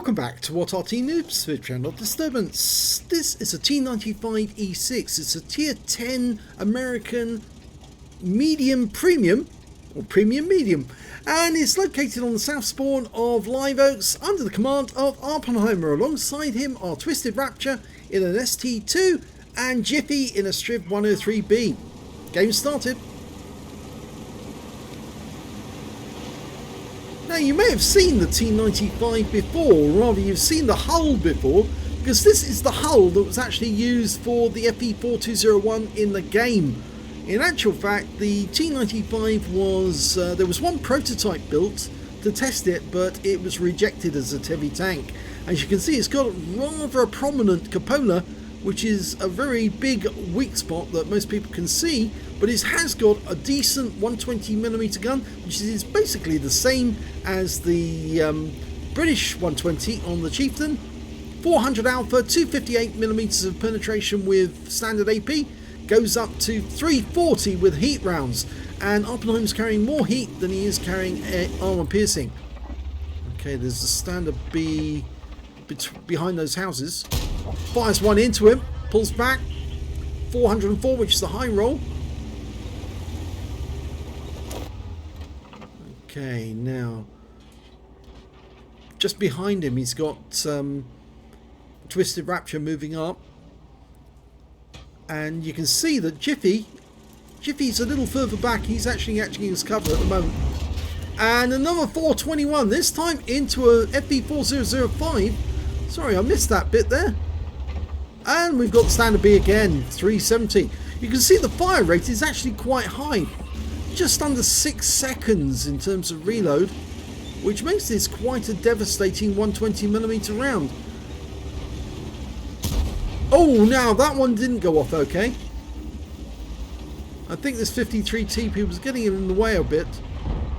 Welcome back to what Arty Noobs with Channel Disturbance. This is a T95E6. It's a tier 10 American medium premium, or premium medium, and it's located on the south spawn of Live Oaks under the command of Awppenheimer. Alongside him are Twisted Rapture in an ST2 and Jiffy in a Striv 103B. Game started. Now, you may have seen the T95 before, or rather you've seen the hull before, because this is the hull that was actually used for the FE4201 in the game. In actual fact, the T95 was, there was one prototype built to test it, but it was rejected as a heavy tank. As you can see, it's got rather a prominent cupola, which is a very big weak spot that most people can see, but it has got a decent 120mm gun, which is basically the same as the British 120 on the Chieftain. 400 alpha, 258mm of penetration with standard AP, goes up to 340 with heat rounds, and Oppenheimer's carrying more heat than he is carrying armor piercing. Okay, there's a standard B behind those houses. Fires one into him, pulls back. 404, which is the high roll. Okay, now just behind him he's got Twisted Rapture moving up, and you can see that Jiffy's a little further back. He's actually his cover at the moment. And another 421, this time into a FE4005. Sorry, I missed that bit there. And we've got the standard B again, 370. You can see the fire rate is actually quite high, just under 6 seconds in terms of reload, which makes this quite a devastating 120mm round. Oh, now that one didn't go off okay. I think this 53 TP was getting in the way a bit.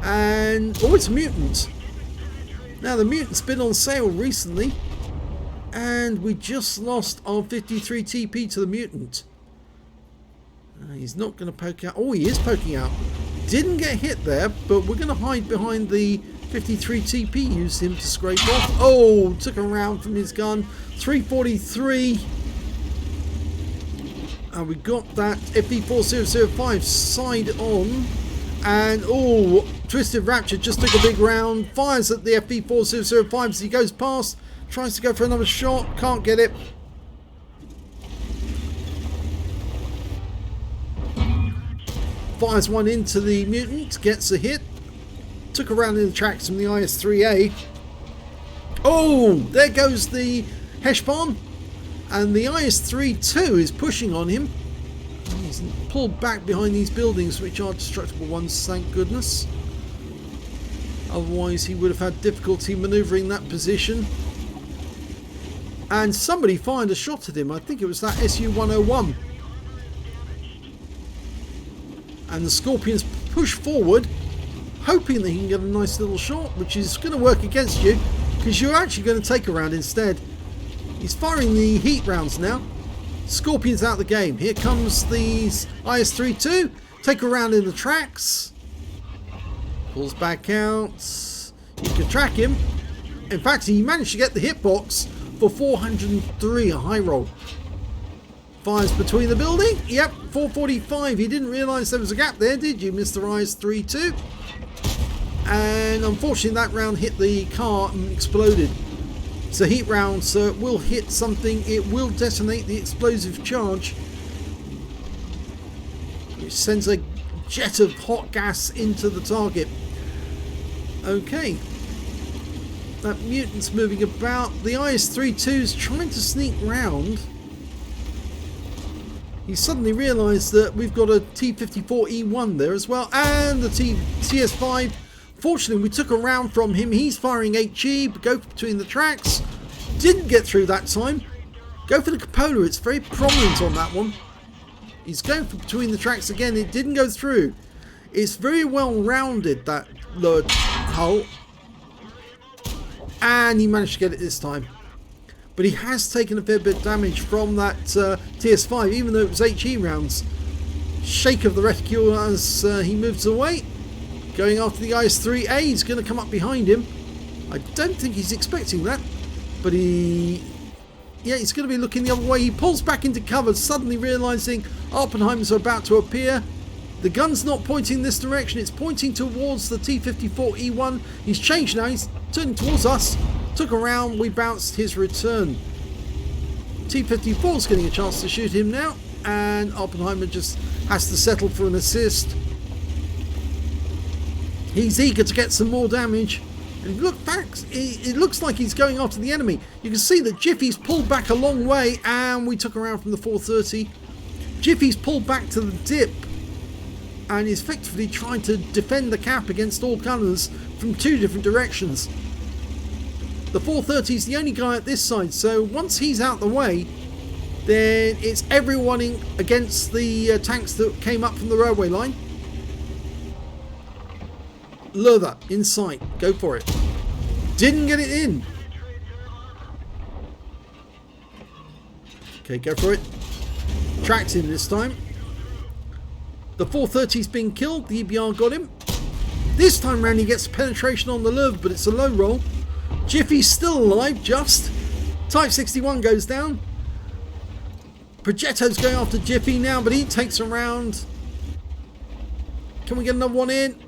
And oh, it's a mutant. Now the mutant's been on sale recently, and we just lost our 53 TP to the mutant. He's not going to poke out. Oh, he is poking out. Didn't get hit there, but we're going to hide behind the 53 TP. Use him to scrape off. Oh, took a round from his gun. 343. And we got that FE4005 side on. And oh, Twisted Rapture just took a big round. Fires at the FE4005 as he goes past. Tries to go for another shot. Can't get it. Fires one into the mutant, gets a hit. Took a round in the tracks from the IS-3A. Oh, there goes the Heshbon. And the IS-32 is pushing on him. He's pulled back behind these buildings, which are destructible ones, thank goodness. Otherwise he would have had difficulty manoeuvring that position. And somebody fired a shot at him. I think it was that SU-101. And the Scorpions push forward, hoping that he can get a nice little shot, which is going to work against you, because you're actually going to take a round instead. He's firing the heat rounds now. Scorpions out of the game. Here comes the IS-32. Take a round in the tracks. Pulls back out. You can track him. In fact, he managed to get the hitbox for 403, a high roll. Fires between the building. Yep, 445. He didn't realise there was a gap there, did you, Mr. IS-32? And unfortunately, that round hit the car and exploded. It's a heat round, so it will hit something. It will detonate the explosive charge, which sends a jet of hot gas into the target. Okay. That mutant's moving about. The IS-32's trying to sneak round. He suddenly realised that we've got a T54E1 there as well, and the TS5. Fortunately, we took a round from him. He's firing HE, but go between the tracks. Didn't get through that time. Go for the cupola. It's very prominent on that one. He's going for between the tracks again. It didn't go through. It's very well rounded, that lower hull. And he managed to get it this time. But he has taken a fair bit of damage from that TS5, even though it was HE rounds. Shake of the reticule as he moves away. Going after the IS-3A, he's going to come up behind him. I don't think he's expecting that. But he's going to be looking the other way. He pulls back into cover, suddenly realizing Awppenheimers are about to appear. The gun's not pointing this direction, it's pointing towards the T94E1. He's changed now, he's turning towards us. Took a round, we bounced his return. T54's getting a chance to shoot him now, and Awppenheimer just has to settle for an assist. He's eager to get some more damage. And look back, it looks like he's going after the enemy. You can see that Jiffy's pulled back a long way, and we took around from the 430. Jiffy's pulled back to the dip, and is effectively trying to defend the cap against all gunners from two different directions. The 430 is the only guy at this side, so once he's out the way, then it's everyone against the tanks that came up from the railway line. Leather in sight, go for it. Didn't get it in. Okay, go for it. Tracked him this time. The 430's been killed, the EBR got him. This time round he gets penetration on the Lurv, but it's a low roll. Jiffy's still alive, just. Type 61 goes down. Progetto's going after Jiffy now, but he takes a round. Can we get another one in?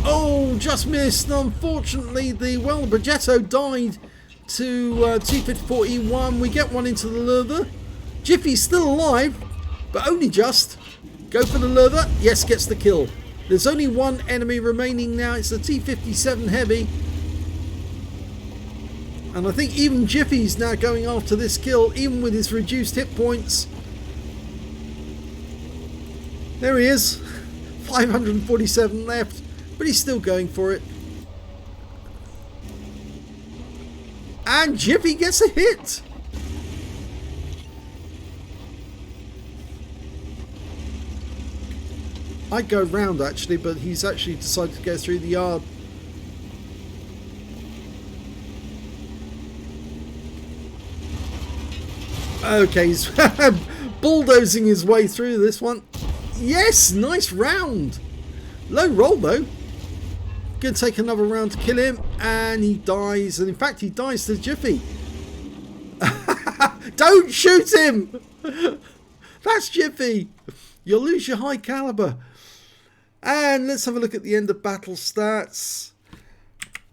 Oh, just missed. Unfortunately, Progetto died to T54E1. We get one into the Lurver. Jiffy's still alive, but only just. Go for the Lurver. Yes, gets the kill. There's only one enemy remaining now. It's the T57 Heavy. And I think even Jiffy's now going after this kill, even with his reduced hit points. There he is. 547 left, but he's still going for it. And Jiffy gets a hit. I'd go round actually, but he's actually decided to go through the yard. Okay, he's bulldozing his way through this one. Yes, nice round. Low roll though. Gonna take another round to kill him, and he dies. And in fact, he dies to Jiffy. Don't shoot him. That's Jiffy. You'll lose your high caliber. And let's have a look at the end of battle stats.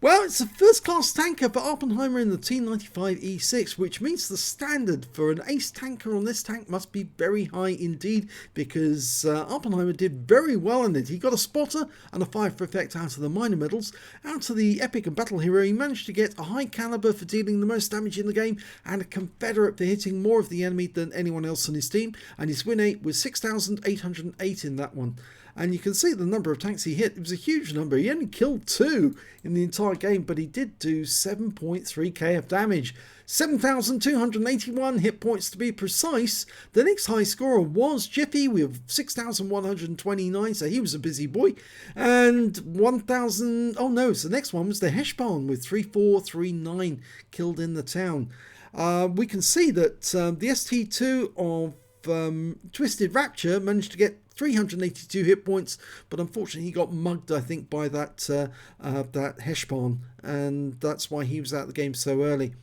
Well, it's a first class tanker for Awppenheimer in the T95E6, which means the standard for an ace tanker on this tank must be very high indeed, because Awppenheimer did very well in it. He got a spotter and a 5 for effect out of the minor medals. Out of the epic and battle hero, he managed to get a high caliber for dealing the most damage in the game, and a Confederate for hitting more of the enemy than anyone else on his team, and his win rate was 6,808 in that one. And you can see the number of tanks he hit. It was a huge number. He only killed 2 in the entire game, but he did do 7.3k of damage. 7,281 hit points to be precise. The next high scorer was Jiffy with 6,129, so he was a busy boy. And 1,000, oh no, so the next one was the Heshbon with 3,439 killed in the town. We can see that the ST2 of Twisted Rapture managed to get 382 hit points, but unfortunately he got mugged, I think, by that Heshbon, and that's why he was out of the game so early.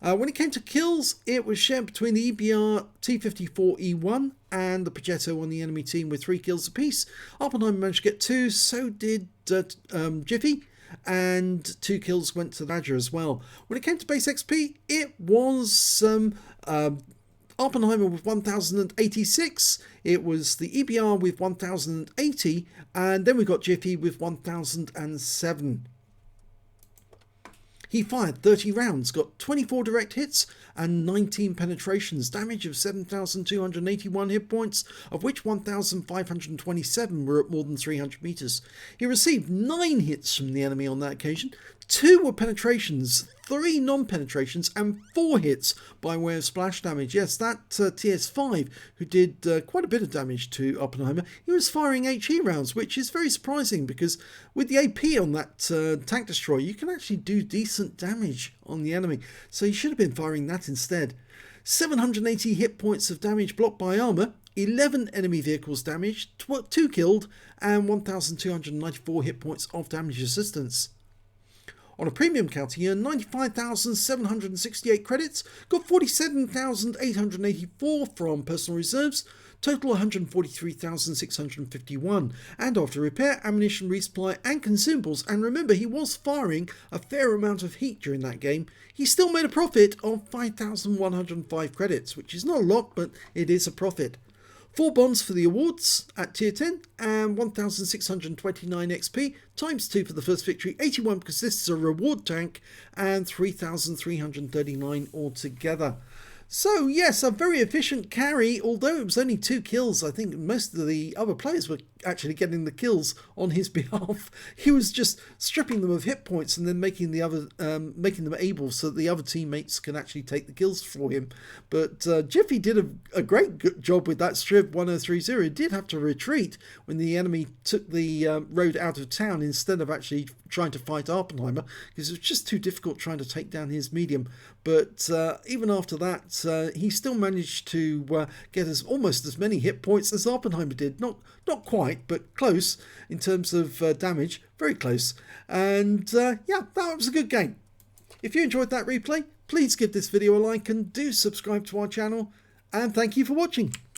When it came to kills, it was shared between the EBR T54E1 and the Progetto on the enemy team with 3 kills apiece. Awppenheimer managed to get 2, so did Jiffy, and 2 kills went to Badger as well. When it came to base XP, it was Awppenheimer with 1086, it was the EBR with 1080, and then we got Jiffy with 1007. He fired 30 rounds, got 24 direct hits and 19 penetrations, damage of 7,281 hit points, of which 1,527 were at more than 300 meters. He received 9 hits from the enemy on that occasion. 2 were penetrations, 3 non-penetrations, and 4 hits by way of splash damage. Yes, that TS5, who did quite a bit of damage to Awppenheimer, he was firing HE rounds, which is very surprising because with the AP on that tank destroyer, you can actually do decent damage on the enemy. So he should have been firing that instead. 780 hit points of damage blocked by armor, 11 enemy vehicles damaged, 2 killed, and 1,294 hit points of damage assistance. On a premium count, he earned 95,768 credits, got 47,884 from personal reserves, total 143,651, and after repair, ammunition, resupply and consumables, and remember he was firing a fair amount of heat during that game, he still made a profit of 5,105 credits, which is not a lot, but it is a profit. 4 bonds for the awards at tier 10 and 1,629 XP times 2 for the first victory, 81 because this is a reward tank, and 3,339 altogether. So yes, a very efficient carry, although it was only 2 kills. I think most of the other players were actually getting the kills on his behalf. He was just stripping them of hit points and then making them able so that the other teammates can actually take the kills for him. But Jiffy did a great job with that strip. 1030 did have to retreat when the enemy took the road out of town instead of actually trying to fight Awppenheimer, because it was just too difficult trying to take down his medium. But even after that, he still managed to get almost as many hit points as Awppenheimer did. Not quite, but close in terms of damage. Very close. And yeah, that was a good game. If you enjoyed that replay, please give this video a like and do subscribe to our channel. And thank you for watching.